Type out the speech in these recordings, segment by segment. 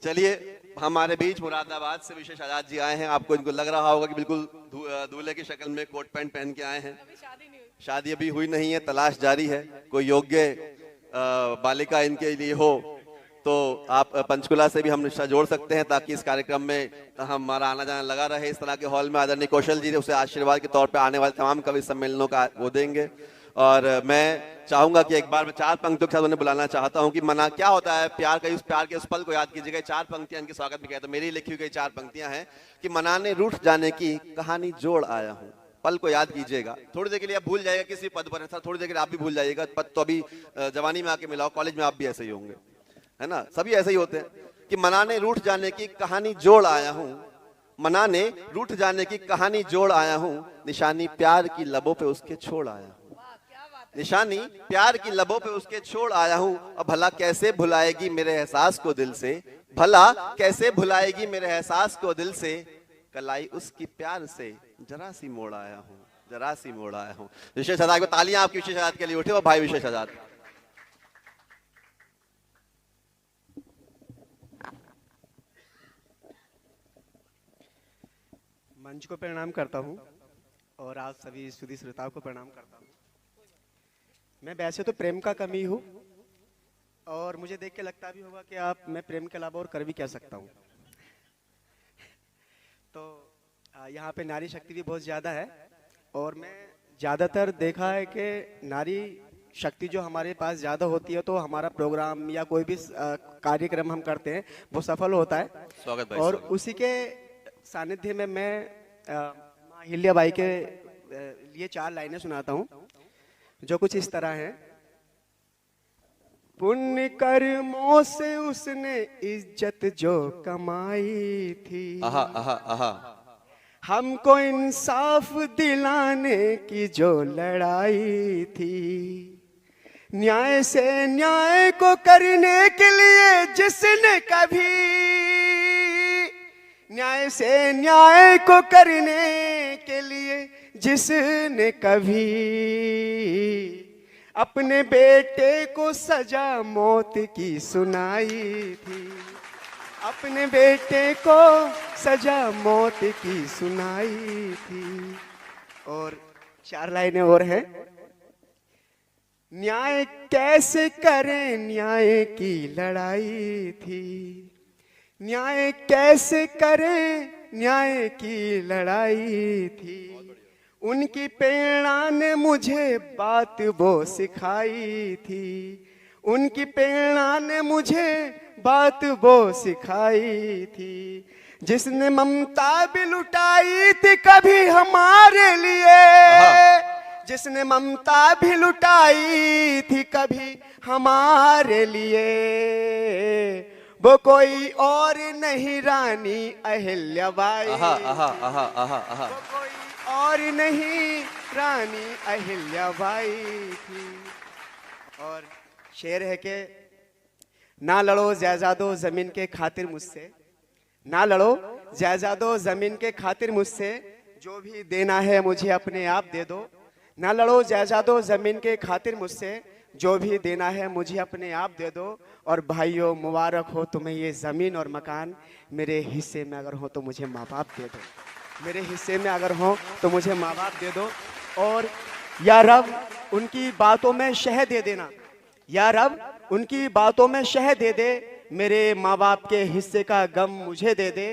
चलिए, हमारे बीच मुरादाबाद से विशेष आजाद जी आए हैं। आपको इनको लग रहा होगा कि बिल्कुल दूल्हे की शक्ल में कोट पैंट पहन के आए हैं। शादी अभी हुई नहीं है, तलाश जारी है। कोई योग्य बालिका इनके लिए हो तो आप पंचकुला से भी हम रिश्ता जोड़ सकते हैं, ताकि इस कार्यक्रम में हमारा आना जाना लगा रहे। इस तरह के हॉल में आदरणीय कौशल जी उसे आशीर्वाद के तौर पे आने वाले तमाम कवि सम्मेलनों का वो देंगे। और मैं चाहूंगा कि एक बार मैं 4 पंक्तियों के साथ उन्हें बुलाना चाहता हूं कि मना क्या होता है, प्यार के उस पल को याद कीजिएगा। 4 पंक्तियां इनके स्वागत में कहते हैं। मेरी लिखी हुई 4 पंक्तियां हैं कि मनाने रूठ जाने की कहानी जोड़ आया हूं। पल को याद कीजिएगा। थोड़ी देर के लिए आप भूल जाइएगा किसी पद पर, थोड़ी देर के लिए आप भी भूल जाइएगा। पद तो अभी जवानी में आके मिलाओ, कॉलेज में आप भी ऐसे ही होंगे, है ना? सभी ऐसे ही होते हैं कि मनाने रूठ जाने की कहानी जोड़ आया हूं। मनाने रूठ जाने की कहानी जोड़ आया हूं, निशानी प्यार की लबों पे उसके छोड़ आया हूं। निशानी प्यार की लबों पे उसके छोड़ आया हूं। अब भला कैसे भुलाएगी मेरे एहसास को दिल से, भला कैसे भुलाएगी मेरे एहसास को दिल से, कलाई उसकी प्यार से जरा सी मोड़ आया हूं, जरा सी मोड़ आया हूं। विशेष आजाद को तालियां आपकी विशेष आजाद के लिए उठे। वो भाई विशेष आजाद। मंच को प्रणाम करता हूं और आप सभी सुधी श्रोताओं को प्रणाम करता हूं। मैं वैसे तो प्रेम का कमी हूं और मुझे देख के लगता भी होगा कि मैं प्रेम के अलावा और कर भी क्या सकता हूं। तो यहाँ पे नारी शक्ति भी बहुत ज़्यादा है और मैं ज़्यादातर देखा है कि नारी शक्ति जो हमारे पास ज़्यादा होती है तो हमारा प्रोग्राम या कोई भी कार्यक्रम हम करते हैं वो सफल होता है। स्वागत भाई। और उसी के सानिध्य में मैं माँ हिल्याबाई के लिए 4 लाइनें सुनाता हूँ जो कुछ इस तरह है। पुण्य कर्मों से उसने इज्जत जो कमाई थी, आहा आहा आहा, हमको इंसाफ दिलाने की जो लड़ाई थी, न्याय से न्याय को करने के लिए जिसने कभी, न्याय से न्याय को करने के लिए जिसने कभी अपने बेटे को सजा मौत की सुनाई थी, अपने बेटे को सजा मौत की सुनाई थी। और 4 लाइनें और हैं। न्याय कैसे करें न्याय की लड़ाई थी, न्याय कैसे करें न्याय की लड़ाई थी, उनकी प्रेरणा ने मुझे बात वो सिखाई थी, उनकी प्रेरणा ने मुझे बात वो सिखाई थी, जिसने ममता भी लुटाई थी कभी हमारे लिए, जिसने ममता भी लुटाई थी कभी हमारे लिए, वो कोई और नहीं रानी अहिल्याबाई, वो कोई और नहीं रानी अहिल्याबाई थी। और शेर है कि ना लड़ो जायदादो जमीन के खातिर मुझसे, ना लड़ो जायदादो जमीन के खातिर मुझसे, जो भी देना है मुझे अपने आप दे दो, ना लड़ो जायदादो जमीन के खातिर मुझसे, जो भी देना है मुझे अपने आप दे दो। और भाइयों मुबारक हो तुम्हें ये ज़मीन और मकान, मेरे हिस्से में अगर हो तो मुझे माँ बाप दे दो, मेरे हिस्से में अगर हो तो मुझे माँ बाप दे दो। और या रब उनकी बातों में शह दे देना, या रब उनकी बातों में शह दे दे, मेरे माँ बाप के हिस्से का गम मुझे दे दे।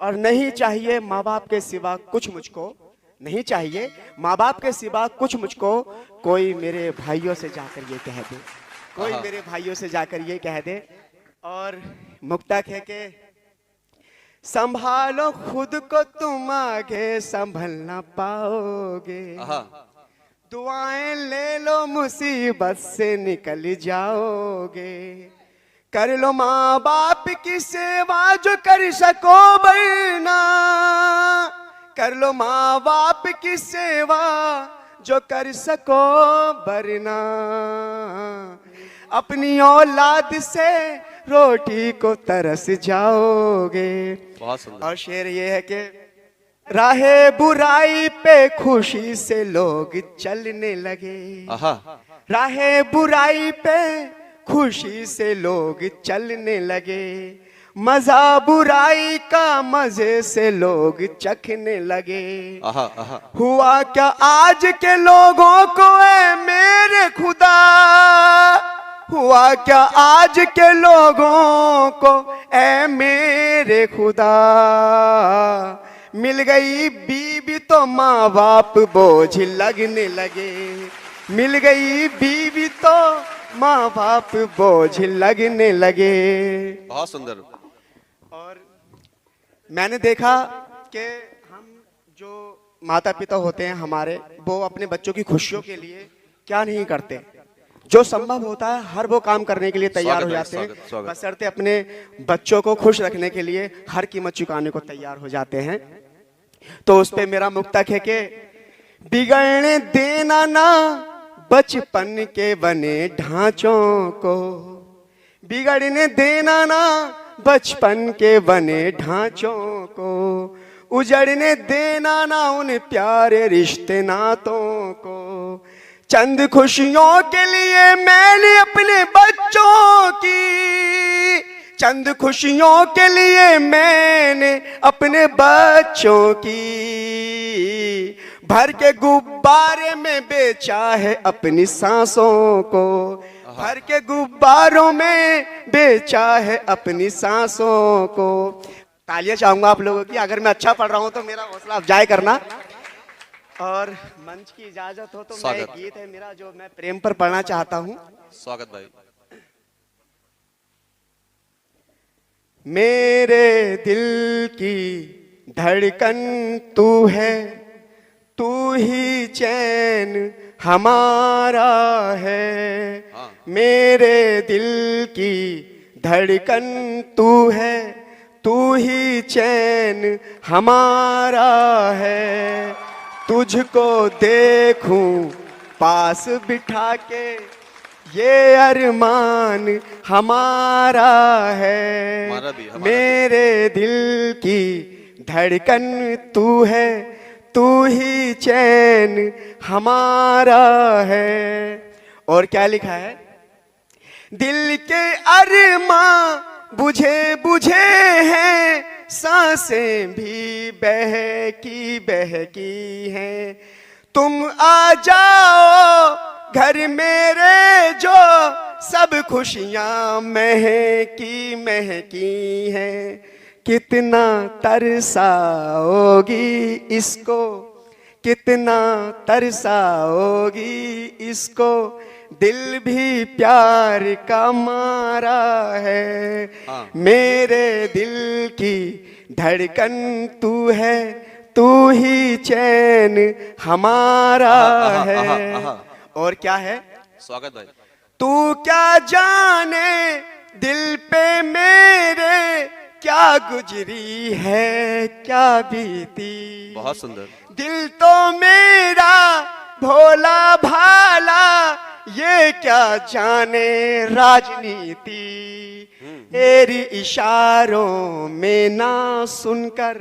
और नहीं चाहिए माँ बाप के सिवा कुछ मुझको, नहीं चाहिए माँ बाप के सिवा कुछ मुझको, कोई मेरे भाइयों से जाकर ये कह दे, कोई मेरे भाइयों से जाकर ये कह दे। और मुक्तक है कि संभालो खुद को तुम आगे संभल ना पाओगे, दुआएं ले लो मुसीबत से निकल जाओगे, कर लो माँ बाप की सेवा जो कर सको वरना, कर लो माँ बाप की सेवा जो कर सको वरना, अपनी औलाद से रोटी को तरस जाओगे। बहुत सुंदर। और शेर ये है कि राहे बुराई पे खुशी से लोग चलने लगे, राहे बुराई पे खुशी से लोग चलने लगे, मजा बुराई का मजे से लोग चखने लगे। आहा आहा। हुआ क्या आज के लोगों को ऐ मेरे खुदा, हुआ क्या आज के लोगों को ऐ मेरे खुदा। मिल गई बीवी तो माँ बाप बोझ लगने लगे, मिल गई बीवी तो माँ बाप बोझ लगने लगे। बहुत सुंदर। और मैंने देखा कि हम जो माता पिता होते हैं हमारे, वो अपने बच्चों की खुशियों के लिए क्या नहीं करते, जो संभव होता है हर वो काम करने के लिए तैयार हो जाते हैं, बशर्ते अपने बच्चों को खुश रखने के लिए हर कीमत चुकाने को तैयार हो जाते हैं। तो उस पे मेरा मुक्तक है कि बिगड़ने देना ना बचपन के बने ढांचों को, बिगड़ने देना ना बचपन के बने ढांचों को, उजड़ने देना ना उन प्यारे रिश्ते नातों को। चंद खुशियों के लिए मैंने अपने बच्चों की, चंद खुशियों के लिए मैंने अपने बच्चों की, भर के गुब्बारे में बेचा है अपनी सांसों को, भर के गुब्बारों में बेचा है अपनी सांसों को। तालियां चाहूंगा आप लोगों की, अगर मैं अच्छा पढ़ रहा हूं तो मेरा हौसला अफजाई करना। और मंच की इजाजत हो तो मैं एक गीत है मेरा जो मैं प्रेम पर पढ़ना चाहता हूं। स्वागत भाई। मेरे दिल की धड़कन तू है, तू ही चैन हमारा है। हाँ। मेरे दिल की धड़कन तू है, तू ही चैन हमारा है। तुझको देखूं पास बिठा के ये अरमान हमारा है। हमारा भी, हमारा मेरे दिल की धड़कन तू है, तू ही चैन हमारा है। और क्या लिखा है? दिल के अरमां बुझे बुझे हैं, सांसें भी बहकी बहकी हैं। तुम आ जाओ घर मेरे जो सब खुशियां महकी महकी हैं। कितना तरसाओगी इसको, कितना तरसाओगी इसको, दिल भी प्यार का मारा है। हाँ। मेरे दिल की धड़कन तू है, तू ही चैन हमारा है। और क्या है? स्वागत भाई। तू क्या जाने दिल पे मेरे क्या गुजरी है, क्या बीती। बहुत सुंदर। दिल तो मेरा भोला भाला, ये क्या जाने राजनीति। तेरी इशारों में ना सुनकर,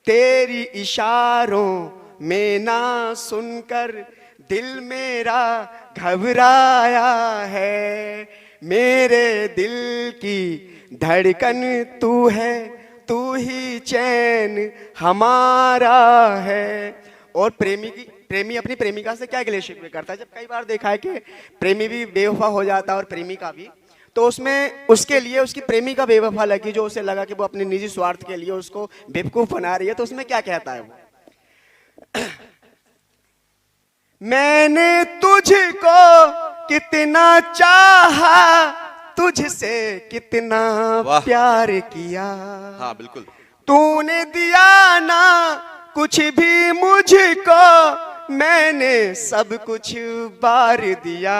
तेरी इशारों में ना सुनकर दिल मेरा घबराया है। मेरे दिल की धड़कन तू है, तू ही चैन हमारा है। और प्रेमी अपनी प्रेमिका से क्या गिले शिकवे करता है? जब कई बार देखा है कि प्रेमी भी बेवफा हो जाता है और प्रेमिका भी, तो उसमें उसके लिए उसकी प्रेमिका बेवफा लगी, जो उसे लगा कि वो अपने निजी स्वार्थ के लिए उसको बेवकूफ बना रही है। तो उसमें क्या कहता है वो? मैंने तुझको कितना चाहा, तुझसे कितना प्यार किया। हाँ बिल्कुल। तूने दिया ना कुछ भी मुझको, मैंने सब कुछ बार दिया।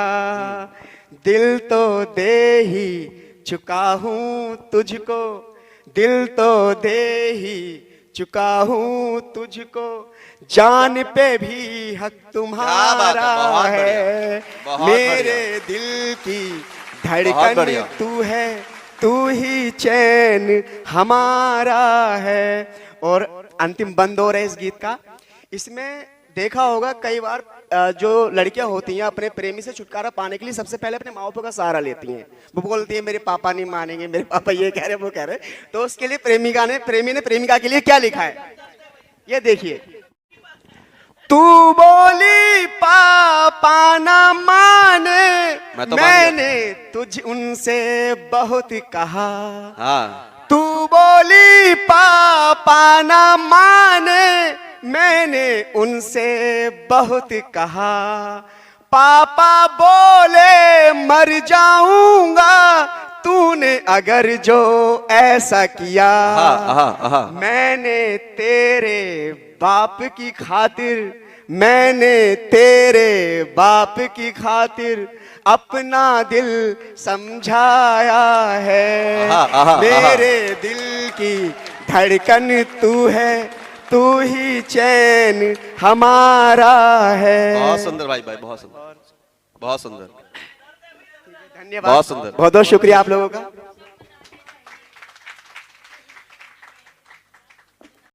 दिल तो दे ही चुका हूँ तुझको, दिल तो दे ही चुका हूँ तुझको, जान पे भी हक तुम्हारा है। मेरे दिल की धड़कन तू है, तू ही चैन हमारा है। और अंतिम बंद हो रहा है इस गीत का। इसमें देखा होगा कई बार जो लड़कियां होती हैं अपने प्रेमी से छुटकारा पाने के लिए सबसे पहले अपने माँ बाप का सहारा लेती हैं। वो बोलती है मेरे पापा नहीं मानेंगे, मेरे पापा ये कह रहे वो कह रहे। तो उसके लिए प्रेमी ने प्रेमिका के लिए क्या लिखा है, ये देखिए। तू बोली पापा ना माने, मैंने तुझ उनसे बहुत कहा। हाँ तू बोली पापा ना माने, मैंने उनसे बहुत कहा। पापा बोले मर जाऊंगा, तूने अगर जो ऐसा किया। मैंने तेरे बाप की खातिर, मैंने तेरे बाप की खातिर अपना दिल समझाया है। मेरे दिल की धड़कन तू है, तू ही चैन हमारा है। बहुत सुंदर भाई, बहुत सुंदर, बहुत सुंदर, धन्यवाद, बहुत सुंदर, बहुत बहुत शुक्रिया आप लोगों का।